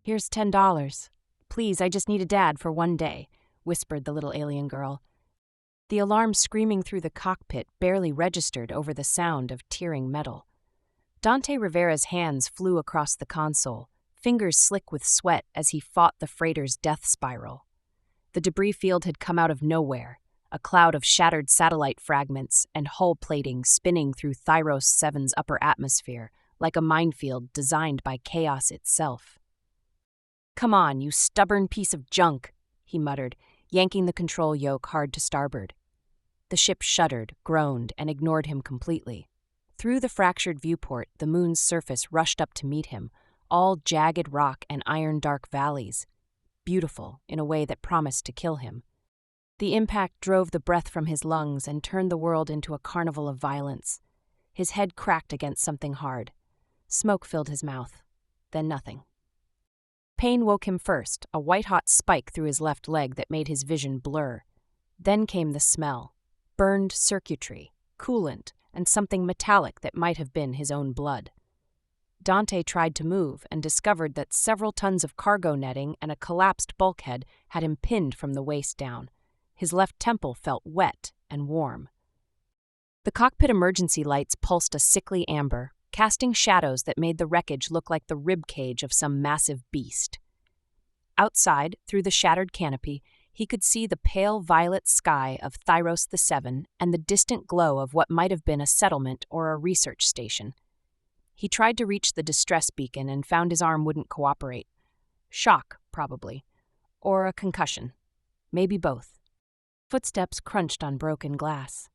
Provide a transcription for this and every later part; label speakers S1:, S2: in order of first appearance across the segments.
S1: "Here's $10. Please, I just need a dad for one day," whispered the little alien girl. The alarm screaming through the cockpit barely registered over the sound of tearing metal. Dante Rivera's hands flew across the console, fingers slick with sweat as he fought the freighter's death spiral. The debris field had come out of nowhere, a cloud of shattered satellite fragments and hull plating spinning through Thyros VII's upper atmosphere like a minefield designed by chaos itself. "Come on, you stubborn piece of junk," he muttered, yanking the control yoke hard to starboard. The ship shuddered, groaned, and ignored him completely. Through the fractured viewport, the moon's surface rushed up to meet him, all jagged rock and iron-dark valleys, beautiful in a way that promised to kill him. The impact drove the breath from his lungs and turned the world into a carnival of violence. His head cracked against something hard. Smoke filled his mouth. Then nothing. Pain woke him first, a white-hot spike through his left leg that made his vision blur. Then came the smell. Burned circuitry, coolant, and something metallic that might have been his own blood. Dante tried to move and discovered that several tons of cargo netting and a collapsed bulkhead had him pinned from the waist down. His left temple felt wet and warm. The cockpit emergency lights pulsed a sickly amber, casting shadows that made the wreckage look like the rib cage of some massive beast. Outside, through the shattered canopy, he could see the pale violet sky of Thyros VII and the distant glow of what might have been a settlement or a research station. He tried to reach the distress beacon and found his arm wouldn't cooperate. Shock, probably. Or a concussion. Maybe both. Footsteps crunched on broken glass.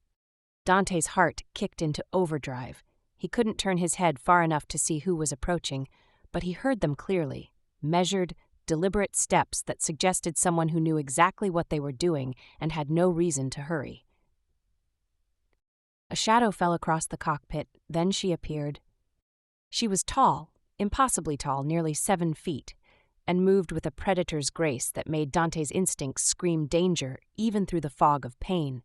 S1: Dante's heart kicked into overdrive. He couldn't turn his head far enough to see who was approaching, but he heard them clearly, measured, deliberate steps that suggested someone who knew exactly what they were doing and had no reason to hurry. A shadow fell across the cockpit, then she appeared. She was tall, impossibly tall, nearly 7 feet, and moved with a predator's grace that made Dante's instincts scream danger even through the fog of pain.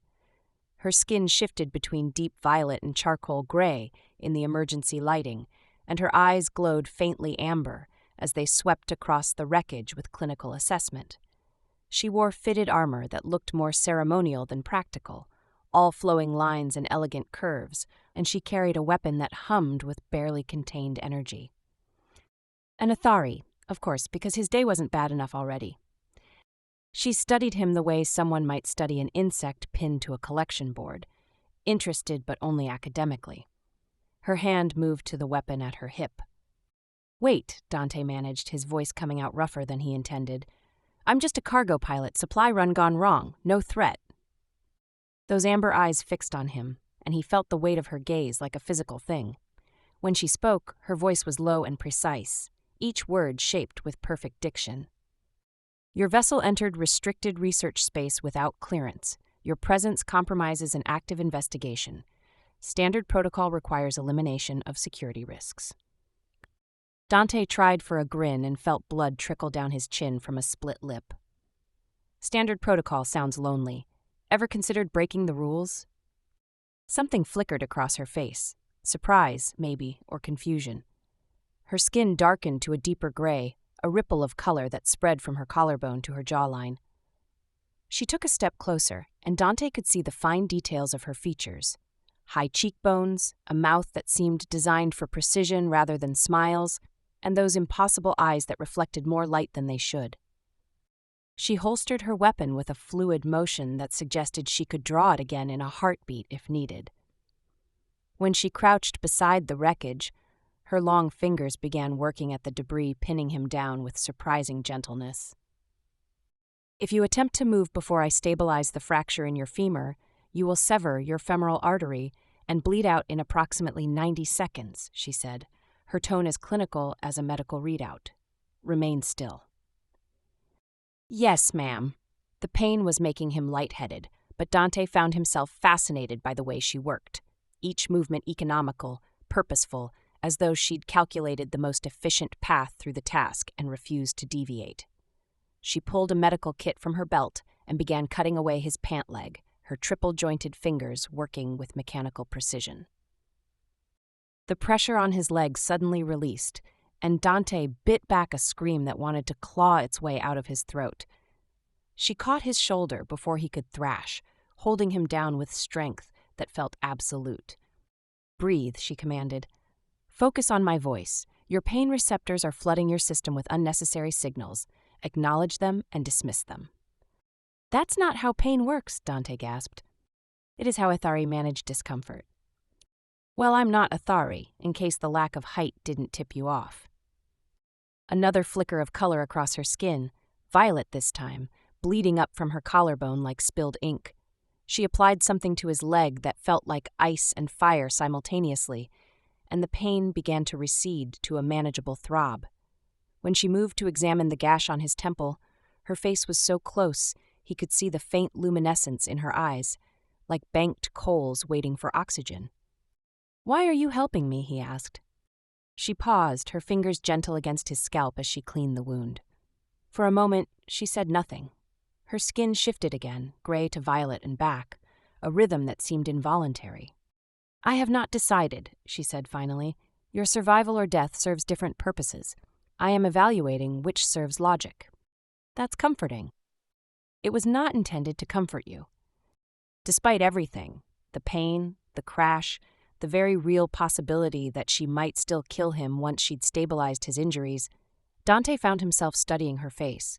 S1: Her skin shifted between deep violet and charcoal gray in the emergency lighting, and her eyes glowed faintly amber as they swept across the wreckage with clinical assessment. She wore fitted armor that looked more ceremonial than practical, all flowing lines and elegant curves, and she carried a weapon that hummed with barely contained energy. An Athari, of course, because his day wasn't bad enough already. She studied him the way someone might study an insect pinned to a collection board, interested but only academically. Her hand moved to the weapon at her hip. "Wait," Dante managed, his voice coming out rougher than he intended. "I'm just a cargo pilot, supply run gone wrong, no threat." Those amber eyes fixed on him, and he felt the weight of her gaze like a physical thing. When she spoke, her voice was low and precise, each word shaped with perfect diction. "Your vessel entered restricted research space without clearance. Your presence compromises an active investigation. Standard protocol requires elimination of security risks." Dante tried for a grin and felt blood trickle down his chin from a split lip. Standard protocol sounds lonely. Ever considered breaking the rules? Something flickered across her face. Surprise, maybe, or confusion. Her skin darkened to a deeper gray, a ripple of color that spread from her collarbone to her jawline. She took a step closer, and Dante could see the fine details of her features. High cheekbones, a mouth that seemed designed for precision rather than smiles, and those impossible eyes that reflected more light than they should. She holstered her weapon with a fluid motion that suggested she could draw it again in a heartbeat if needed. When she crouched beside the wreckage, her long fingers began working at the debris, pinning him down with surprising gentleness. "If you attempt to move before I stabilize the fracture in your femur, you will sever your femoral artery and bleed out in approximately 90 seconds, she said, her tone as clinical as a medical readout. "Remain still." "Yes, ma'am." The pain was making him lightheaded, but Dante found himself fascinated by the way she worked, each movement economical, purposeful, as though she'd calculated the most efficient path through the task and refused to deviate. She pulled a medical kit from her belt and began cutting away his pant leg, her triple-jointed fingers working with mechanical precision. The pressure on his leg suddenly released, and Dante bit back a scream that wanted to claw its way out of his throat. She caught his shoulder before he could thrash, holding him down with strength that felt absolute. "Breathe," she commanded. "Focus on my voice. Your pain receptors are flooding your system with unnecessary signals. Acknowledge them and dismiss them." "That's not how pain works," Dante gasped. "It is how Ithari manage discomfort." "Well, I'm not Ithari, in case the lack of height didn't tip you off." Another flicker of color across her skin, violet this time, bleeding up from her collarbone like spilled ink. She applied something to his leg that felt like ice and fire simultaneously, and the pain began to recede to a manageable throb. When she moved to examine the gash on his temple, her face was so close he could see the faint luminescence in her eyes, like banked coals waiting for oxygen. "Why are you helping me?" he asked. She paused, her fingers gentle against his scalp as she cleaned the wound. For a moment, she said nothing. Her skin shifted again, gray to violet and back, a rhythm that seemed involuntary. "I have not decided," she said finally. "Your survival or death serves different purposes. I am evaluating which serves logic." "That's comforting." "It was not intended to comfort you." Despite everything, the pain, the crash, the very real possibility that she might still kill him once she'd stabilized his injuries, Dante found himself studying her face.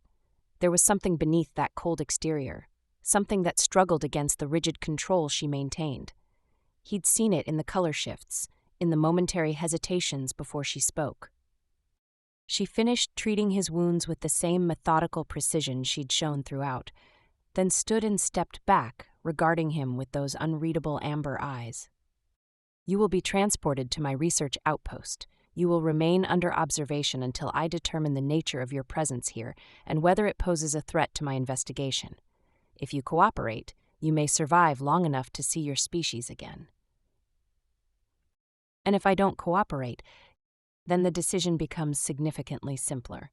S1: There was something beneath that cold exterior, something that struggled against the rigid control she maintained. He'd seen it in the color shifts, in the momentary hesitations before she spoke. She finished treating his wounds with the same methodical precision she'd shown throughout, then stood and stepped back, regarding him with those unreadable amber eyes. "You will be transported to my research outpost. You will remain under observation until I determine the nature of your presence here and whether it poses a threat to my investigation. If you cooperate, you may survive long enough to see your species again. And if I don't cooperate, then the decision becomes significantly simpler."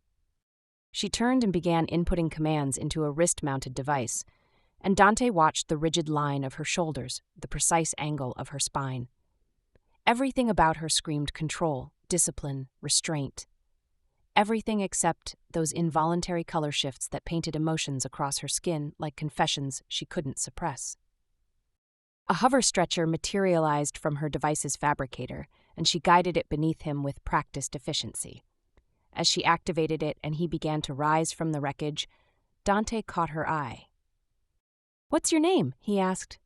S1: She turned and began inputting commands into a wrist-mounted device, and Dante watched the rigid line of her shoulders, the precise angle of her spine. Everything about her screamed control, discipline, restraint. Everything except those involuntary color shifts that painted emotions across her skin like confessions she couldn't suppress. A hover stretcher materialized from her device's fabricator, and she guided it beneath him with practiced efficiency. As she activated it and he began to rise from the wreckage, Dante caught her eye. "What's your name?" he asked.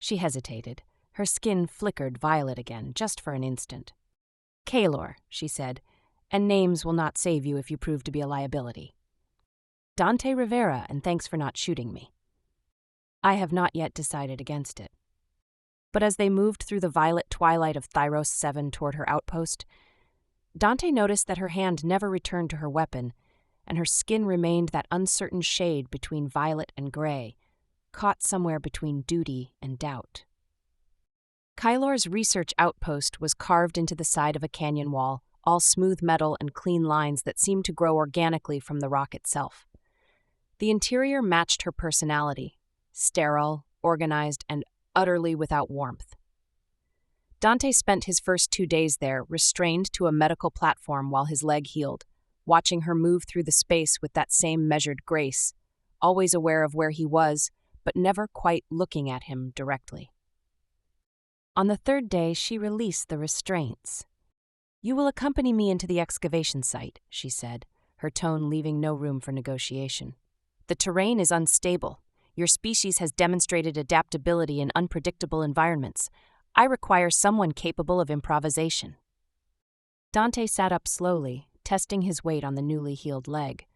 S1: She hesitated. Her skin flickered violet again, just for an instant. "Kaelor," she said, "and names will not save you if you prove to be a liability." "Dante Rivera, and thanks for not shooting me." "I have not yet decided against it." But as they moved through the violet twilight of Thyros VII toward her outpost, Dante noticed that her hand never returned to her weapon, and her skin remained that uncertain shade between violet and gray, caught somewhere between duty and doubt. Kaelor's research outpost was carved into the side of a canyon wall, all smooth metal and clean lines that seemed to grow organically from the rock itself. The interior matched her personality, sterile, organized, and utterly without warmth. Dante spent his first 2 days there, restrained to a medical platform while his leg healed, watching her move through the space with that same measured grace, always aware of where he was, but never quite looking at him directly. On the 3rd day, she released the restraints. "You will accompany me into the excavation site," she said, her tone leaving no room for negotiation. "The terrain is unstable. Your species has demonstrated adaptability in unpredictable environments. I require someone capable of improvisation." Dante sat up slowly, testing his weight on the newly healed leg.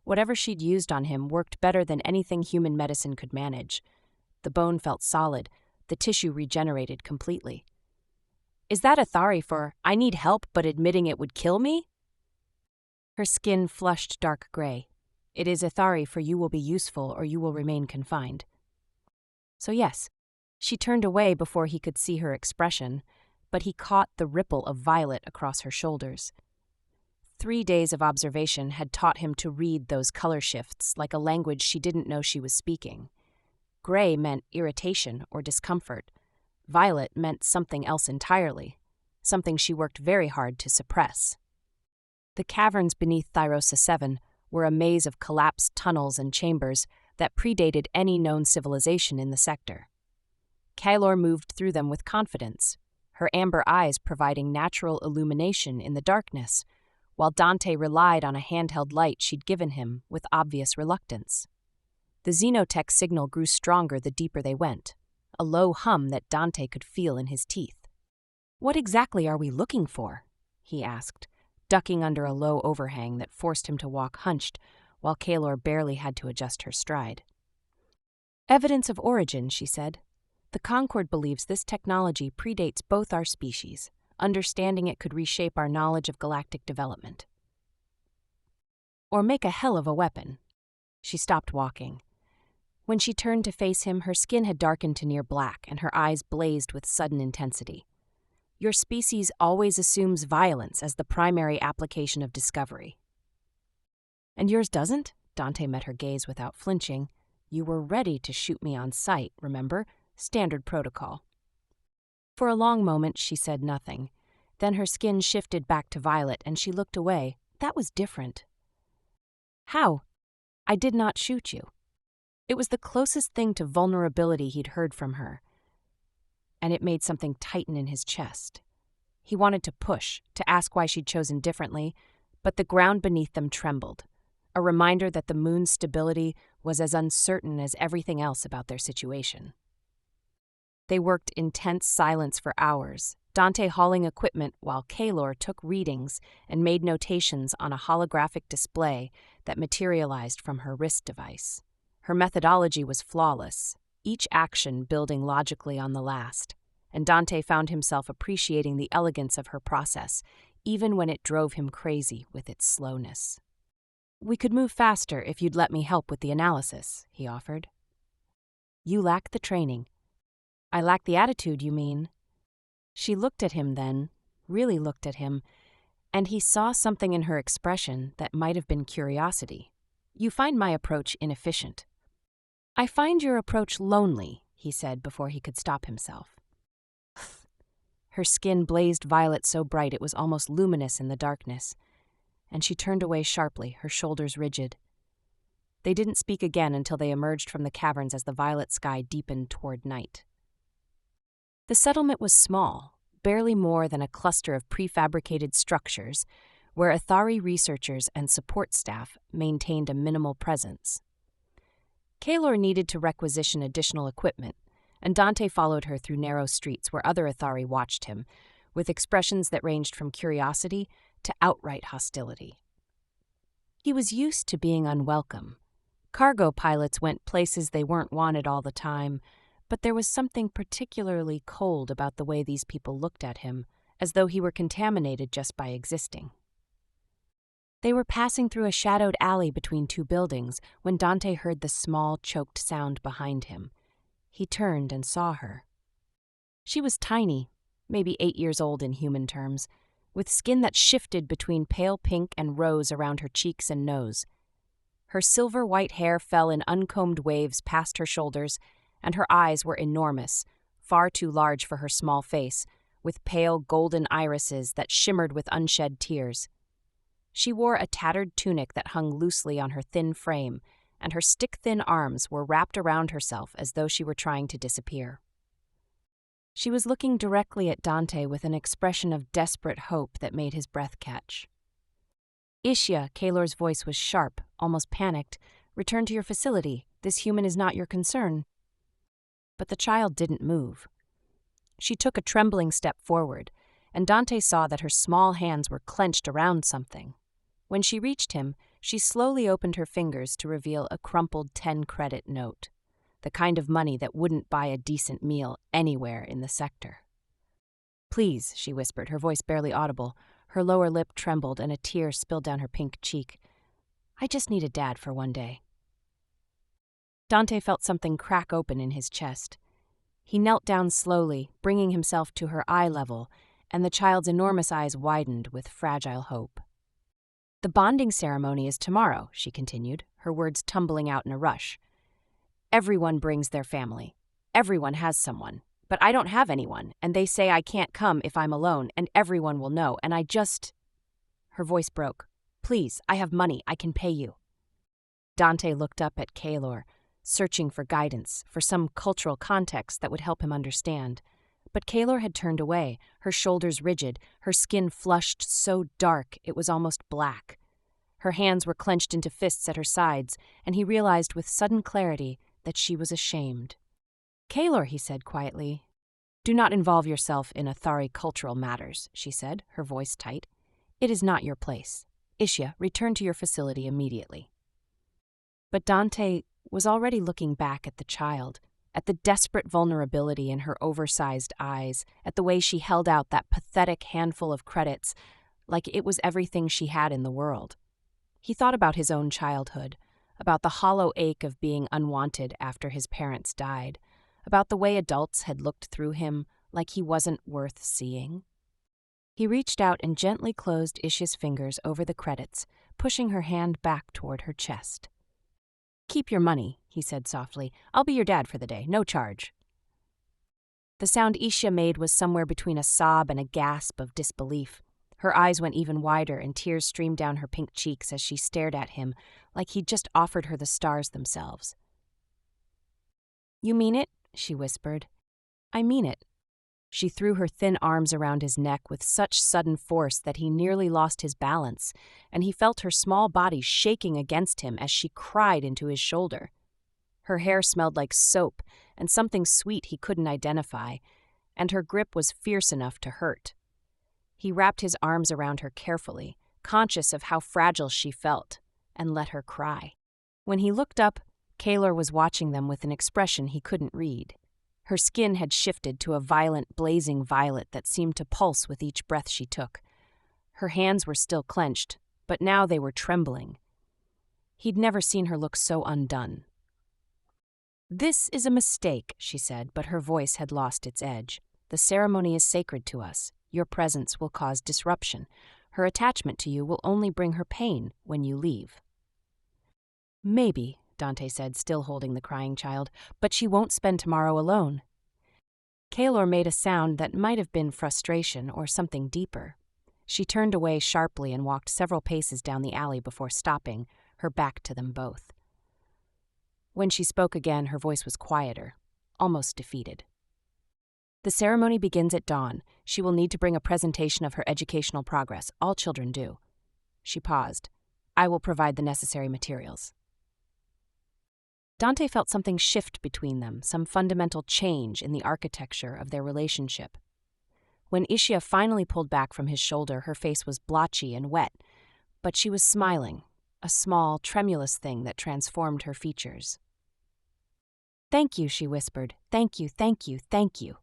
S1: Whatever she'd used on him worked better than anything human medicine could manage. The bone felt solid, the tissue regenerated completely. "Is that Ithari for, I need help but admitting it would kill me?" Her skin flushed dark gray. "It is Ithari for you will be useful or you will remain confined." So yes, she turned away before he could see her expression, but he caught the ripple of violet across her shoulders. 3 days of observation had taught him to read those color shifts like a language she didn't know she was speaking. Gray meant irritation or discomfort. Violet meant something else entirely, something she worked very hard to suppress. The caverns beneath Thyros VII were a maze of collapsed tunnels and chambers that predated any known civilization in the sector. Kaelor moved through them with confidence, her amber eyes providing natural illumination in the darkness, while Dante relied on a handheld light she'd given him with obvious reluctance. The xenotech signal grew stronger the deeper they went, a low hum that Dante could feel in his teeth. "What exactly are we looking for?" he asked, ducking under a low overhang that forced him to walk hunched, while Kaelor barely had to adjust her stride. "Evidence of origin," she said. "The Concord believes this technology predates both our species. Understanding it could reshape our knowledge of galactic development. Or make a hell of a weapon." She stopped walking. When she turned to face him, her skin had darkened to near black, and her eyes blazed with sudden intensity. "Your species always assumes violence as the primary application of discovery." "And yours doesn't?" Dante met her gaze without flinching. "You were ready to shoot me on sight, remember? Standard protocol." For a long moment, she said nothing. Then her skin shifted back to violet, and she looked away. That was different. "How?" "I did not shoot you." It was the closest thing to vulnerability he'd heard from her, and it made something tighten in his chest. He wanted to push, to ask why she'd chosen differently, but the ground beneath them trembled, a reminder that the moon's stability was as uncertain as everything else about their situation. They worked in tense silence for hours, Dante hauling equipment while Kaelor took readings and made notations on a holographic display that materialized from her wrist device. Her methodology was flawless, each action building logically on the last, and Dante found himself appreciating the elegance of her process, even when it drove him crazy with its slowness. "We could move faster if you'd let me help with the analysis," he offered. "You lack the training." "I lack the attitude, you mean?" She looked at him then, really looked at him, and he saw something in her expression that might have been curiosity. "You find my approach inefficient." "I find your approach lonely," he said before he could stop himself. Her skin blazed violet so bright it was almost luminous in the darkness, and she turned away sharply, her shoulders rigid. They didn't speak again until they emerged from the caverns as the violet sky deepened toward night. The settlement was small, barely more than a cluster of prefabricated structures where Athari researchers and support staff maintained a minimal presence. Kaelor needed to requisition additional equipment, and Dante followed her through narrow streets where other Athari watched him, with expressions that ranged from curiosity to outright hostility. He was used to being unwelcome. Cargo pilots went places they weren't wanted all the time, but there was something particularly cold about the way these people looked at him, as though he were contaminated just by existing. They were passing through a shadowed alley between two buildings when Dante heard the small, choked sound behind him. He turned and saw her. She was tiny, maybe 8 years old in human terms, with skin that shifted between pale pink and rose around her cheeks and nose. Her silver-white hair fell in uncombed waves past her shoulders, and her eyes were enormous, far too large for her small face, with pale golden irises that shimmered with unshed tears. She wore a tattered tunic that hung loosely on her thin frame, and her stick-thin arms were wrapped around herself as though she were trying to disappear. She was looking directly at Dante with an expression of desperate hope that made his breath catch. "Ishya," Kaelor's voice was sharp, almost panicked. "Return to your facility. This human is not your concern." But the child didn't move. She took a trembling step forward, and Dante saw that her small hands were clenched around something. When she reached him, she slowly opened her fingers to reveal a crumpled 10-credit note, the kind of money that wouldn't buy a decent meal anywhere in the sector. "Please," she whispered, her voice barely audible. Her lower lip trembled and a tear spilled down her pink cheek. "I just need a dad for one day." Dante felt something crack open in his chest. He knelt down slowly, bringing himself to her eye level, and the child's enormous eyes widened with fragile hope. "The bonding ceremony is tomorrow," she continued, her words tumbling out in a rush. "Everyone brings their family. Everyone has someone. But I don't have anyone, and they say I can't come if I'm alone, and everyone will know, and I just..." Her voice broke. "Please, I have money. I can pay you." Dante looked up at Kaelor, searching for guidance, for some cultural context that would help him understand. But Kaelor had turned away, her shoulders rigid, her skin flushed so dark it was almost black. Her hands were clenched into fists at her sides, and he realized with sudden clarity that she was ashamed. "Kaelor," he said quietly. "Do not involve yourself in Athari cultural matters," she said, her voice tight. "It is not your place. Ishya, return to your facility immediately." But Dante was already looking back at the child, at the desperate vulnerability in her oversized eyes, at the way she held out that pathetic handful of credits, like it was everything she had in the world. He thought about his own childhood, about the hollow ache of being unwanted after his parents died, about the way adults had looked through him like he wasn't worth seeing. He reached out and gently closed Ishya's fingers over the credits, pushing her hand back toward her chest. "Keep your money," he said softly. "I'll be your dad for the day, no charge." The sound Ishya made was somewhere between a sob and a gasp of disbelief. Her eyes went even wider and tears streamed down her pink cheeks as she stared at him like he'd just offered her the stars themselves. "You mean it?" she whispered. "I mean it." She threw her thin arms around his neck with such sudden force that he nearly lost his balance, and he felt her small body shaking against him as she cried into his shoulder. Her hair smelled like soap and something sweet he couldn't identify, and her grip was fierce enough to hurt. He wrapped his arms around her carefully, conscious of how fragile she felt, and let her cry. When he looked up, Kaelor was watching them with an expression he couldn't read. Her skin had shifted to a violent, blazing violet that seemed to pulse with each breath she took. Her hands were still clenched, but now they were trembling. He'd never seen her look so undone. "This is a mistake," she said, but her voice had lost its edge. "The ceremony is sacred to us. Your presence will cause disruption. Her attachment to you will only bring her pain when you leave." "Maybe," Dante said, still holding the crying child, "but she won't spend tomorrow alone." Kaelor made a sound that might have been frustration or something deeper. She turned away sharply and walked several paces down the alley before stopping, her back to them both. When she spoke again, her voice was quieter, almost defeated. "The ceremony begins at dawn. She will need to bring a presentation of her educational progress. All children do." She paused. "I will provide the necessary materials." Dante felt something shift between them, some fundamental change in the architecture of their relationship. When Ishya finally pulled back from his shoulder, her face was blotchy and wet, but she was smiling, a small, tremulous thing that transformed her features. "Thank you," she whispered. "Thank you, thank you, thank you."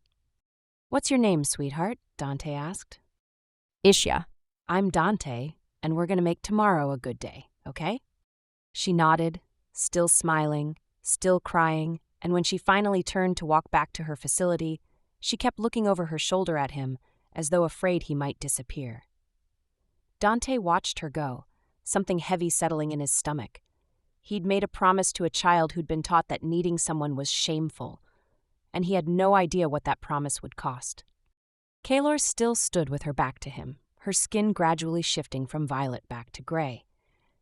S1: "What's your name, sweetheart?" Dante asked.
S2: Ishya.
S1: "I'm Dante, and we're going to make tomorrow a good day, okay?" She nodded, still smiling, still crying, and when she finally turned to walk back to her facility, she kept looking over her shoulder at him as though afraid he might disappear. Dante watched her go, something heavy settling in his stomach. He'd made a promise to a child who'd been taught that needing someone was shameful, and he had no idea what that promise would cost. Kaelor still stood with her back to him, her skin gradually shifting from violet back to gray.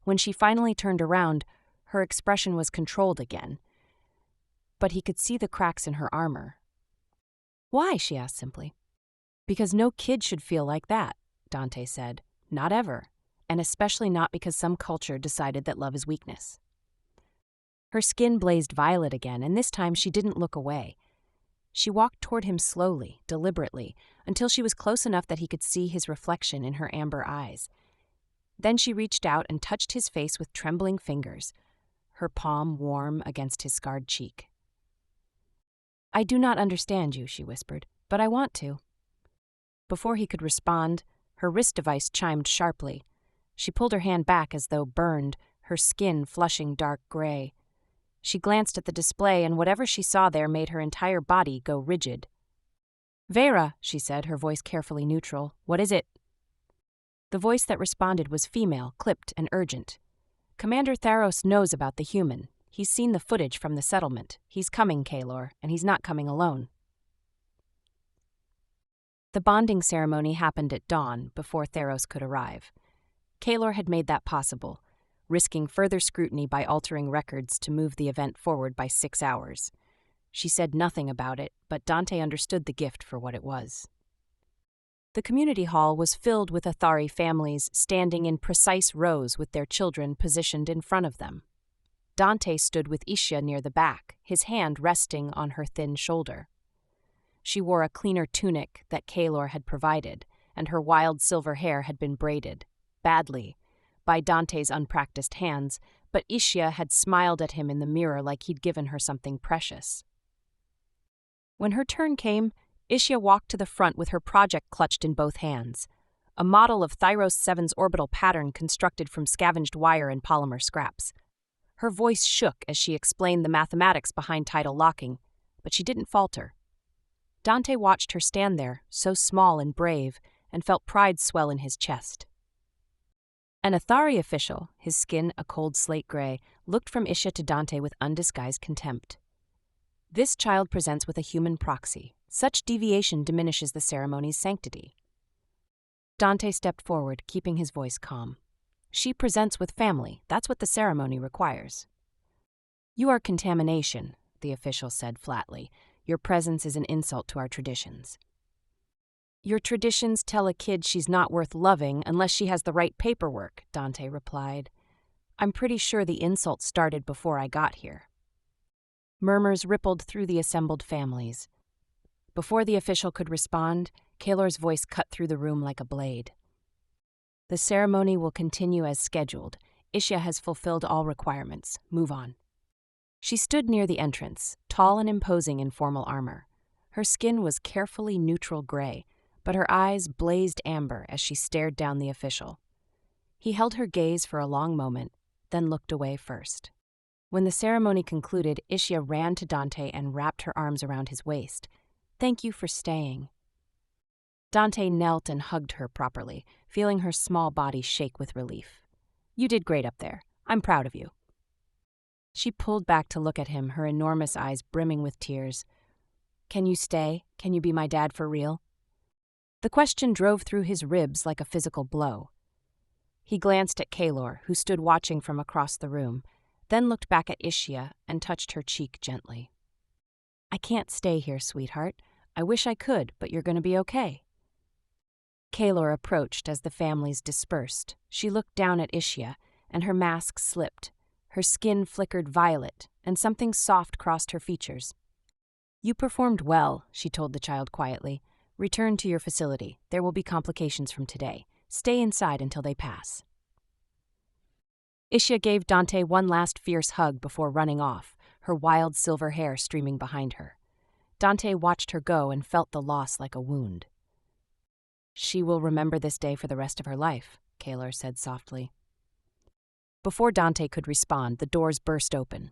S1: When she finally turned around, her expression was controlled again, but he could see the cracks in her armor. "Why?" she asked simply. "Because no kid should feel like that," Dante said. "Not ever, and especially not because some culture decided that love is weakness." Her skin blazed violet again, and this time she didn't look away. She walked toward him slowly, deliberately, until she was close enough that he could see his reflection in her amber eyes. Then she reached out and touched his face with trembling fingers, her palm warm against his scarred cheek. "I do not understand you," she whispered, "but I want to." Before he could respond, her wrist device chimed sharply. She pulled her hand back as though burned, her skin flushing dark gray. She glanced at the display, and whatever she saw there made her entire body go rigid. "Vera," she said, her voice carefully neutral. "What is it?" The voice that responded was female, clipped and urgent. "Commander Thyros knows about the human. He's seen the footage from the settlement. He's coming, Kaelor, and he's not coming alone." The bonding ceremony happened at dawn, before Thyros could arrive. Kaylor had made that possible, risking further scrutiny by altering records to move the event forward by 6 hours. She said nothing about it, but Dante understood the gift for what it was. The community hall was filled with Athari families standing in precise rows with their children positioned in front of them. Dante stood with Ishya near the back, his hand resting on her thin shoulder. She wore a cleaner tunic that Kaylor had provided, and her wild silver hair had been braided, badly, by Dante's unpracticed hands, but Ishya had smiled at him in the mirror like he'd given her something precious. When her turn came, Ishya walked to the front with her project clutched in both hands, a model of Thyros VII's orbital pattern constructed from scavenged wire and polymer scraps. Her voice shook as she explained the mathematics behind tidal locking, but she didn't falter. Dante watched her stand there, so small and brave, and felt pride swell in his chest. An Athari official, his skin a cold slate gray, looked from Ishya to Dante with undisguised contempt. This child presents with a human proxy. Such deviation diminishes the ceremony's sanctity. Dante stepped forward, keeping his voice calm. She presents with family. That's what the ceremony requires. You are contamination, the official said flatly. Your presence is an insult to our traditions. Your traditions tell a kid she's not worth loving unless she has the right paperwork, Dante replied. I'm pretty sure the insult started before I got here. Murmurs rippled through the assembled families. Before the official could respond, Kaylor's voice cut through the room like a blade. The ceremony will continue as scheduled. Ishya has fulfilled all requirements. Move on. She stood near the entrance, tall and imposing in formal armor. Her skin was carefully neutral gray, but her eyes blazed amber as she stared down the official. He held her gaze for a long moment, then looked away first. When the ceremony concluded, Ishya ran to Dante and wrapped her arms around his waist. Thank you for staying. Dante knelt and hugged her properly, feeling her small body shake with relief. You did great up there. I'm proud of you. She pulled back to look at him, her enormous eyes brimming with tears. Can you stay? Can you be my dad for real? The question drove through his ribs like a physical blow. He glanced at Kaylor, who stood watching from across the room, then looked back at Ishya and touched her cheek gently. I can't stay here, sweetheart. I wish I could, but you're going to be okay. Kaylor approached as the families dispersed. She looked down at Ishya, and her mask slipped. Her skin flickered violet, and something soft crossed her features. You performed well, she told the child quietly. Return to your facility. There will be complications from today. Stay inside until they pass. Ishya gave Dante one last fierce hug before running off, her wild silver hair streaming behind her. Dante watched her go and felt the loss like a wound. She will remember this day for the rest of her life, Kaylor said softly. Before Dante could respond, the doors burst open.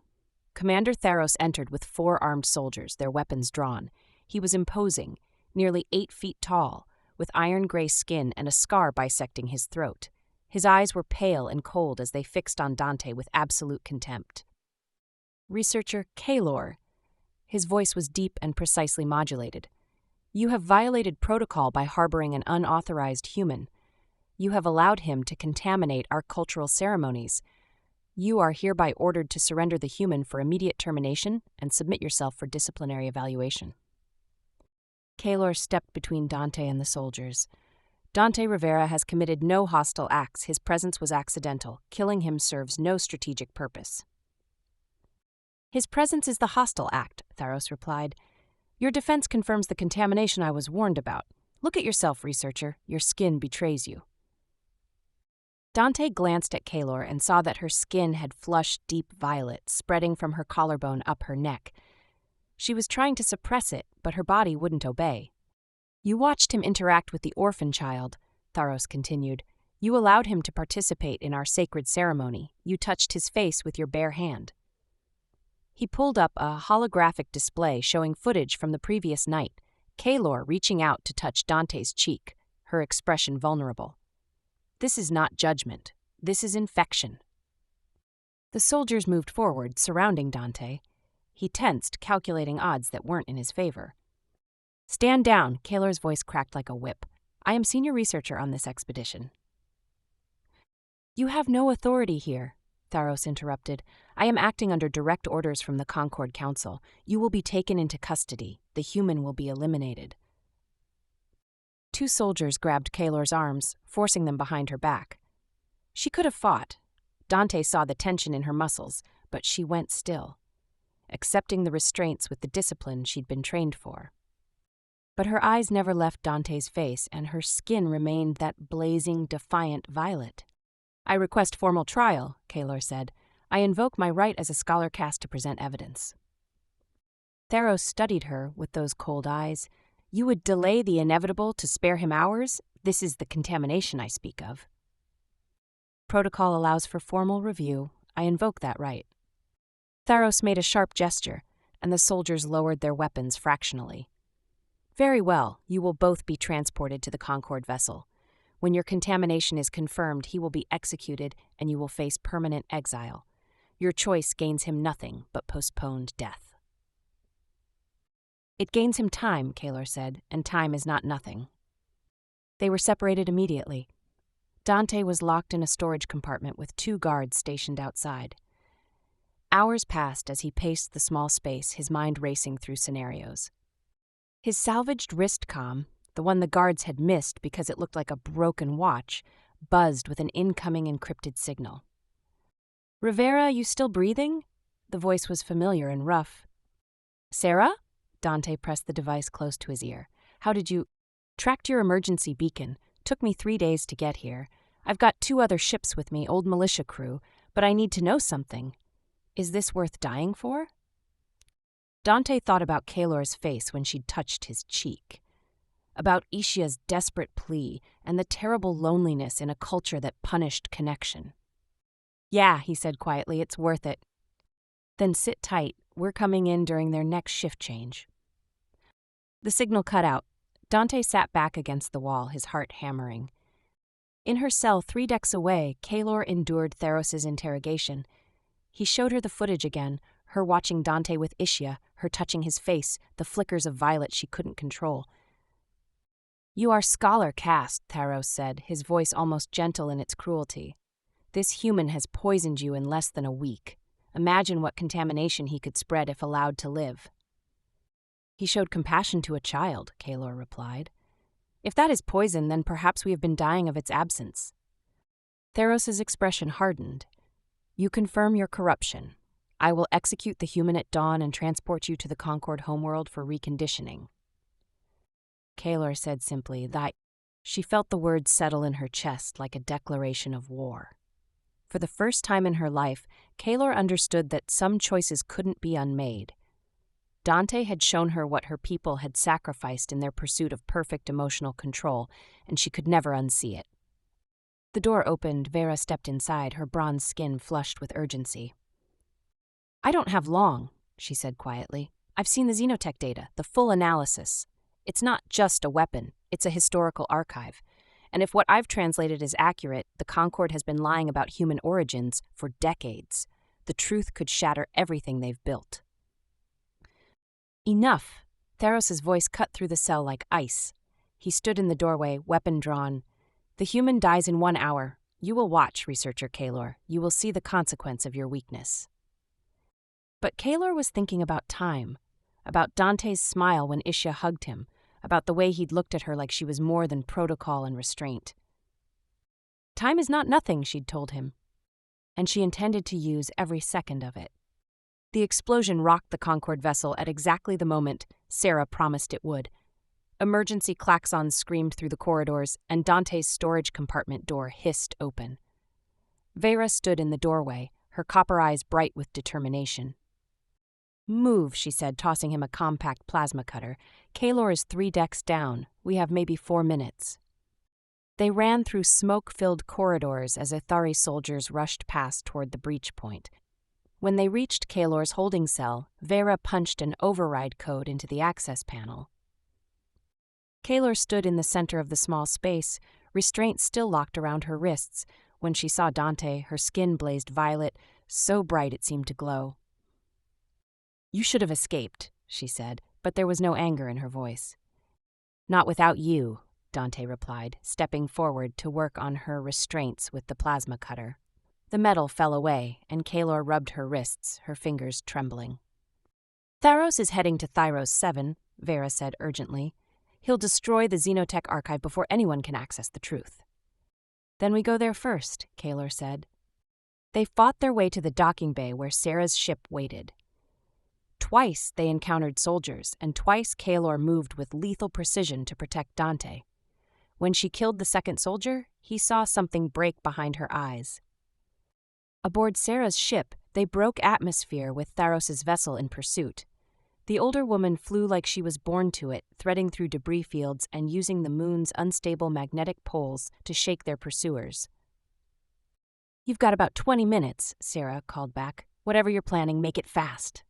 S1: Commander Thyros entered with 4 armed soldiers, their weapons drawn. He was imposing, nearly 8 feet tall, with iron-gray skin and a scar bisecting his throat. His eyes were pale and cold as they fixed on Dante with absolute contempt. Researcher Kaylor. His voice was deep and precisely modulated. You have violated protocol by harboring an unauthorized human. You have allowed him to contaminate our cultural ceremonies. You are hereby ordered to surrender the human for immediate termination and submit yourself for disciplinary evaluation. Kaylor stepped between Dante and the soldiers. Dante Rivera has committed no hostile acts. His presence was accidental. Killing him serves no strategic purpose. His presence is the hostile act, Thyros replied. Your defense confirms the contamination I was warned about. Look at yourself, researcher. Your skin betrays you. Dante glanced at Kaylor and saw that her skin had flushed deep violet, spreading from her collarbone up her neck. She was trying to suppress it, but her body wouldn't obey. You watched him interact with the orphan child, Thyros continued. You allowed him to participate in our sacred ceremony. You touched his face with your bare hand. He pulled up a holographic display showing footage from the previous night, Kaylor reaching out to touch Dante's cheek, her expression vulnerable. This is not judgment. This is infection. The soldiers moved forward, surrounding Dante. He tensed, calculating odds that weren't in his favor. Stand down, Kaylor's voice cracked like a whip. I am senior researcher on this expedition. You have no authority here, Thyros interrupted. I am acting under direct orders from the Concord Council. You will be taken into custody. The human will be eliminated. Two soldiers grabbed Kaelor's arms, forcing them behind her back. She could have fought. Dante saw the tension in her muscles, but she went still, accepting the restraints with the discipline she'd been trained for. But her eyes never left Dante's face, and her skin remained that blazing, defiant violet. I request formal trial, Kaelor said. I invoke my right as a scholar caste to present evidence. Thyros studied her with those cold eyes. You would delay the inevitable to spare him hours? This is the contamination I speak of. Protocol allows for formal review. I invoke that right. Thyros made a sharp gesture, and the soldiers lowered their weapons fractionally. Very well, you will both be transported to the Concord vessel. When your contamination is confirmed, he will be executed and you will face permanent exile. Your choice gains him nothing but postponed death. It gains him time, Kaelor said, and time is not nothing. They were separated immediately. Dante was locked in a storage compartment with 2 guards stationed outside. Hours passed as he paced the small space, his mind racing through scenarios. His salvaged wrist comm, the one the guards had missed because it looked like a broken watch, buzzed with an incoming encrypted signal. Rivera, you still breathing? The voice was familiar and rough. Sarah? Dante pressed the device close to his ear. How did you... Tracked your emergency beacon. Took me 3 days to get here. I've got 2 other ships with me, old militia crew, but I need to know something. Is this worth dying for? Dante thought about Kaelor's face when she'd touched his cheek, about Ishya's desperate plea and the terrible loneliness in a culture that punished connection. Yeah, he said quietly, it's worth it. Then sit tight, we're coming in during their next shift change. The signal cut out. Dante sat back against the wall, his heart hammering. In her cell 3 decks away, Kaelor endured Thyros' interrogation. He showed her the footage again, her watching Dante with Ishya, her touching his face, the flickers of violet she couldn't control. You are scholar caste, Thyros said, his voice almost gentle in its cruelty. This human has poisoned you in less than a week. Imagine what contamination he could spread if allowed to live. He showed compassion to a child, Kaelor replied. If that is poison, then perhaps we have been dying of its absence. Thyros' expression hardened. You confirm your corruption. I will execute the human at dawn and transport you to the Concord homeworld for reconditioning. Kaelor said simply, "Thy..." She felt the words settle in her chest like a declaration of war. For the first time in her life, Kaelor understood that some choices couldn't be unmade. Dante had shown her what her people had sacrificed in their pursuit of perfect emotional control, and she could never unsee it. The door opened, Vera stepped inside, her bronze skin flushed with urgency. I don't have long, she said quietly. I've seen the xenotech data, the full analysis. It's not just a weapon, it's a historical archive. And if what I've translated is accurate, the Concord has been lying about human origins for decades. The truth could shatter everything they've built. Enough! Thyros' voice cut through the cell like ice. He stood in the doorway, weapon drawn. The human dies in 1 hour. You will watch, researcher Kaelor. You will see the consequence of your weakness. But Kaelor was thinking about time, about Dante's smile when Ishya hugged him, about the way he'd looked at her like she was more than protocol and restraint. Time is not nothing, she'd told him, and she intended to use every second of it. The explosion rocked the Concord vessel at exactly the moment Sarah promised it would. Emergency klaxons screamed through the corridors, and Dante's storage compartment door hissed open. Vera stood in the doorway, her copper eyes bright with determination. Move, she said, tossing him a compact plasma cutter. Kaelor is 3 decks down. We have maybe 4 minutes. They ran through smoke-filled corridors as Athari soldiers rushed past toward the breach point. When they reached Kaelor's holding cell, Vera punched an override code into the access panel. Kaelor stood in the center of the small space, restraints still locked around her wrists. When she saw Dante, her skin blazed violet, so bright it seemed to glow. You should have escaped, she said, but there was no anger in her voice. Not without you, Dante replied, stepping forward to work on her restraints with the plasma cutter. The metal fell away, and Kaelor rubbed her wrists, her fingers trembling. Thyros is heading to Thyros VII, Vera said urgently. He'll destroy the Xenotech archive before anyone can access the truth. Then we go there first, Kaelor said. They fought their way to the docking bay where Sarah's ship waited. Twice they encountered soldiers, and twice Kaelor moved with lethal precision to protect Dante. When she killed the second soldier, he saw something break behind her eyes. Aboard Sarah's ship, they broke atmosphere with Thyros' vessel in pursuit. The older woman flew like she was born to it, threading through debris fields and using the moon's unstable magnetic poles to shake their pursuers. You've got about 20 minutes, Sarah called back. Whatever you're planning, make it fast.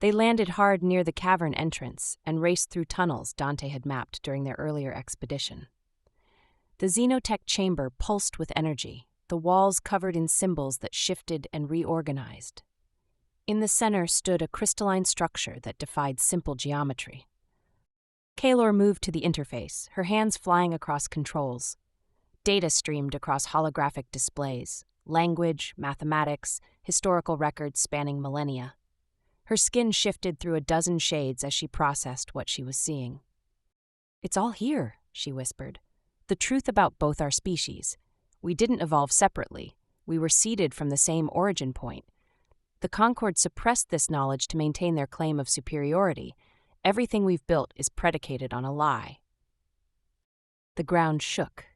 S1: They landed hard near the cavern entrance and raced through tunnels Dante had mapped during their earlier expedition. The Xenotech chamber pulsed with energy, the walls covered in symbols that shifted and reorganized. In the center stood a crystalline structure that defied simple geometry. Kaelor moved to the interface, her hands flying across controls. Data streamed across holographic displays, language, mathematics, historical records spanning millennia. Her skin shifted through a dozen shades as she processed what she was seeing. It's all here, she whispered. The truth about both our species. We didn't evolve separately. We were seeded from the same origin point. The Concord suppressed this knowledge to maintain their claim of superiority. Everything we've built is predicated on a lie. The ground shook.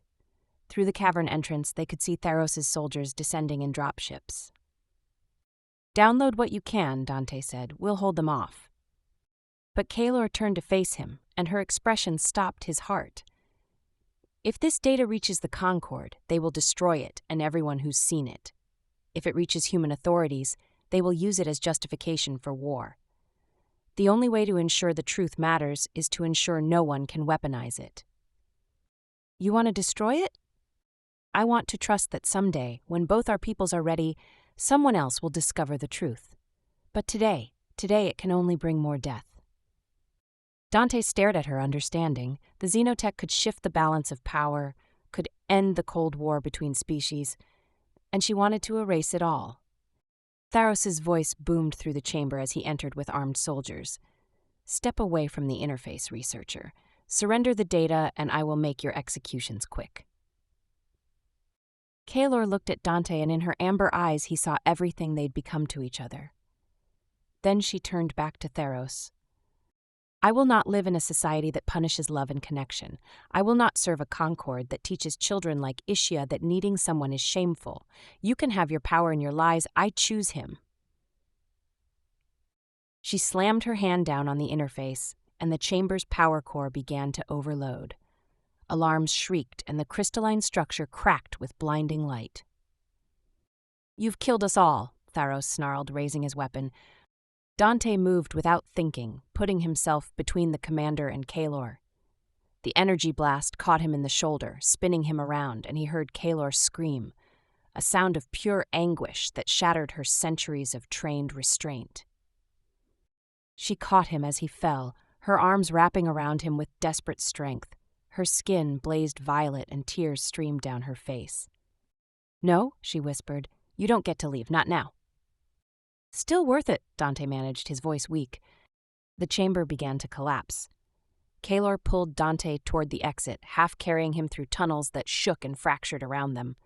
S1: Through the cavern entrance, they could see Thyros' soldiers descending in dropships. Download what you can, Dante said. We'll hold them off. But Kaelor turned to face him, and her expression stopped his heart. If this data reaches the Concord, they will destroy it and everyone who's seen it. If it reaches human authorities, they will use it as justification for war. The only way to ensure the truth matters is to ensure no one can weaponize it. You want to destroy it? I want to trust that someday, when both our peoples are ready, someone else will discover the truth. But today it can only bring more death. Dante stared at her, understanding. The Xenotech could shift the balance of power, could end the Cold War between species, and she wanted to erase it all. Thyros' voice boomed through the chamber as he entered with armed soldiers. Step away from the interface, researcher. Surrender the data, and I will make your executions quick. Kaelor looked at Dante, and in her amber eyes he saw everything they'd become to each other. Then she turned back to Thyros. I will not live in a society that punishes love and connection. I will not serve a Concord that teaches children like Ishya that needing someone is shameful. You can have your power and your lies. I choose him. She slammed her hand down on the interface, and the chamber's power core began to overload. Alarms shrieked, and the crystalline structure cracked with blinding light. You've killed us all, Thyros snarled, raising his weapon. Dante moved without thinking, putting himself between the commander and Kaelor. The energy blast caught him in the shoulder, spinning him around, and he heard Kaelor scream, a sound of pure anguish that shattered her centuries of trained restraint. She caught him as he fell, her arms wrapping around him with desperate strength. Her skin blazed violet and tears streamed down her face. No, she whispered, you don't get to leave, not now. Still worth it, Dante managed, his voice weak. The chamber began to collapse. Kaelor pulled Dante toward the exit, half carrying him through tunnels that shook and fractured around them.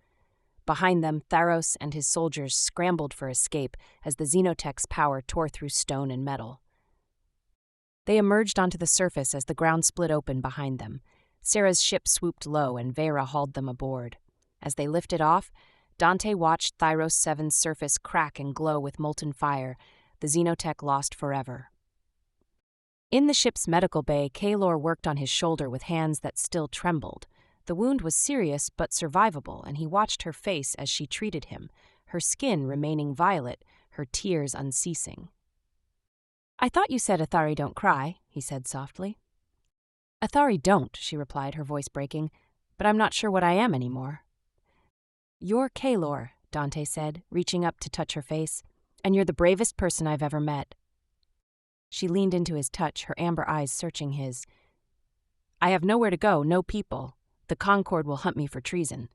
S1: Behind them, Thyros and his soldiers scrambled for escape as the Xenotech's power tore through stone and metal. They emerged onto the surface as the ground split open behind them. Sarah's ship swooped low and Vera hauled them aboard. As they lifted off, Dante watched Thyros VII's surface crack and glow with molten fire, the Xenotech lost forever. In the ship's medical bay, Kaelor worked on his shoulder with hands that still trembled. The wound was serious but survivable, and he watched her face as she treated him, her skin remaining violet, her tears unceasing. I thought you said Athari don't cry, he said softly. Athari don't, she replied, her voice breaking, but I'm not sure what I am anymore. You're Kaelor, Dante said, reaching up to touch her face, and you're the bravest person I've ever met. She leaned into his touch, her amber eyes searching his. I have nowhere to go, no people. The Concord will hunt me for treason.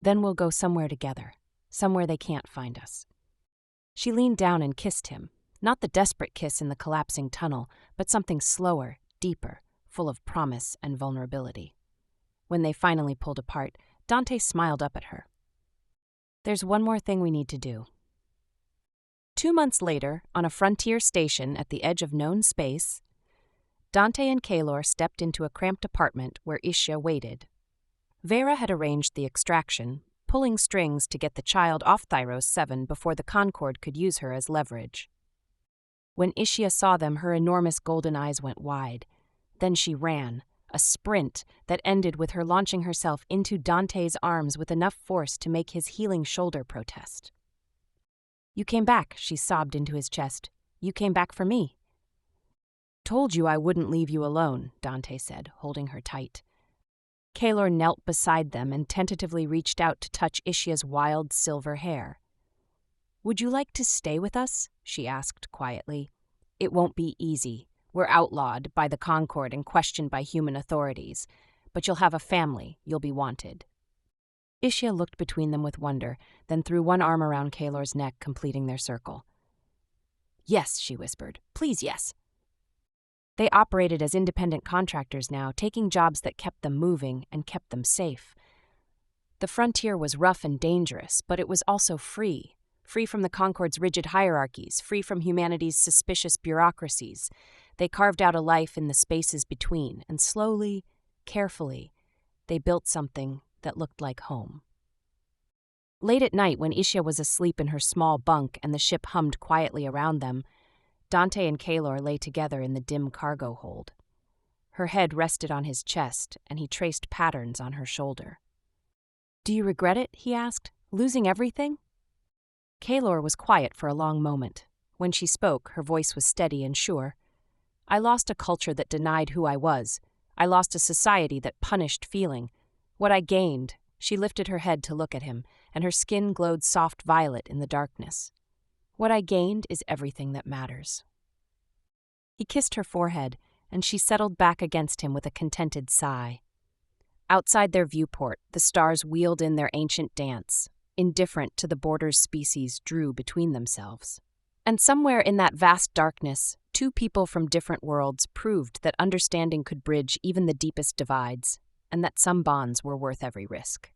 S1: Then we'll go somewhere together, somewhere they can't find us. She leaned down and kissed him, not the desperate kiss in the collapsing tunnel, but something slower, deeper, full of promise and vulnerability. When they finally pulled apart, Dante smiled up at her. There's one more thing we need to do. 2 months later, on a frontier station at the edge of known space, Dante and Kaelor stepped into a cramped apartment where Ishya waited. Vera had arranged the extraction, pulling strings to get the child off Thyros VII before the Concord could use her as leverage. When Ishya saw them, her enormous golden eyes went wide. Then she ran, a sprint that ended with her launching herself into Dante's arms with enough force to make his healing shoulder protest. You came back, she sobbed into his chest. You came back for me. Told you I wouldn't leave you alone, Dante said, holding her tight. Kaelor knelt beside them and tentatively reached out to touch Ishya's wild silver hair. Would you like to stay with us? She asked quietly. It won't be easy. We're outlawed by the Concord and questioned by human authorities. But you'll have a family. You'll be wanted. Ishya looked between them with wonder, then threw one arm around Kaelor's neck, completing their circle. Yes, she whispered. Please, yes. They operated as independent contractors now, taking jobs that kept them moving and kept them safe. The frontier was rough and dangerous, but it was also free. Free from the Concord's rigid hierarchies, free from humanity's suspicious bureaucracies. They carved out a life in the spaces between, and slowly, carefully, they built something that looked like home. Late at night, when Ishya was asleep in her small bunk and the ship hummed quietly around them, Dante and Kaelor lay together in the dim cargo hold. Her head rested on his chest, and he traced patterns on her shoulder. Do you regret it? He asked. Losing everything? Kaelor was quiet for a long moment. When she spoke, her voice was steady and sure. I lost a culture that denied who I was. I lost a society that punished feeling. What I gained, she lifted her head to look at him, and her skin glowed soft violet in the darkness. What I gained is everything that matters. He kissed her forehead, and she settled back against him with a contented sigh. Outside their viewport, the stars wheeled in their ancient dance, indifferent to the borders species drew between themselves. And somewhere in that vast darkness, two people from different worlds proved that understanding could bridge even the deepest divides, and that some bonds were worth every risk.